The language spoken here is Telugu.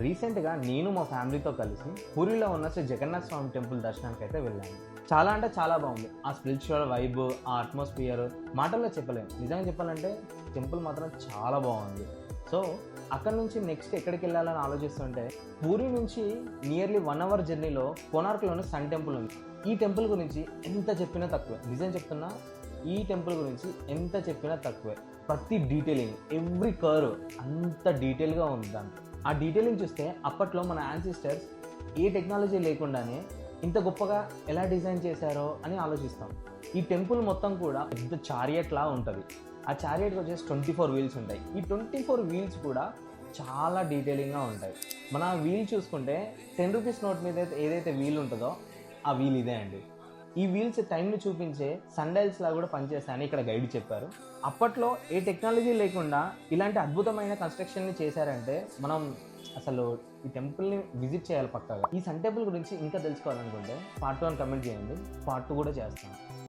రీసెంట్గా నేను మా ఫ్యామిలీతో కలిసి పూరిలో ఉన్న శ్రీ జగన్నాథ స్వామి టెంపుల్ దర్శనానికి అయితే వెళ్ళాను. చాలా అంటే చాలా బాగుంది. ఆ స్పిరిచువల్ వైబ్, ఆ అట్మాస్ఫియర్ మాటల్లో చెప్పలేము. నిజంగా చెప్పాలంటే టెంపుల్ మాత్రం చాలా బాగుంది. సో అక్కడ నుంచి నెక్స్ట్ ఎక్కడికి వెళ్ళాలని ఆలోచిస్తుంటే పూరి నుంచి నియర్లీ 1 అవర్ జర్నీలో కోనార్క్లోని సన్ టెంపుల్ ఉంది. ఈ టెంపుల్ గురించి ఎంత చెప్పినా తక్కువే. నిజం చెప్తున్నా, ఈ టెంపుల్ గురించి ఎంత చెప్పినా తక్కువే. ప్రతి డీటెయిలింగ్, ఎవ్రీ కర్వ్ అంత డీటెయిల్గా ఉంది దాంట్లో. ఆ డీటెయిలింగ్ చూస్తే అప్పట్లో మన యాన్సిస్టర్స్ ఏ టెక్నాలజీ లేకుండానే ఇంత గొప్పగా ఎలా డిజైన్ చేశారో అని ఆలోచిస్తాం. ఈ టెంపుల్ మొత్తం కూడా పెద్ద చారియట్లా ఉంటుంది. ఆ చారియట్కి వచ్చేసి 24 వీల్స్ ఉంటాయి. ఈ 24 వీల్స్ కూడా చాలా డీటెయిలింగ్గా ఉంటాయి. మన వీల్ చూసుకుంటే 10 రూపీస్ నోట్ మీద ఏదైతే వీల్ ఉంటుందో ఆ వీల్ ఇదే అండి. ఈ వీల్స్ టైంని చూపించే సన్డైల్స్ లా కూడా పనిచేస్తాయని ఇక్కడ గైడ్ చెప్పారు. అప్పట్లో ఏ టెక్నాలజీ లేకుండా ఇలాంటి అద్భుతమైన కన్స్ట్రక్షన్ని చేశారంటే మనం అసలు ఈ టెంపుల్ని విజిట్ చేయాలి పక్కాగా. ఈ సన్ టెంపుల్ గురించి ఇంకా తెలుసుకోవాలనుకుంటే పార్ట్ 1 కమెంట్ చేయండి, పార్ట్ 2 కూడా చేస్తాను.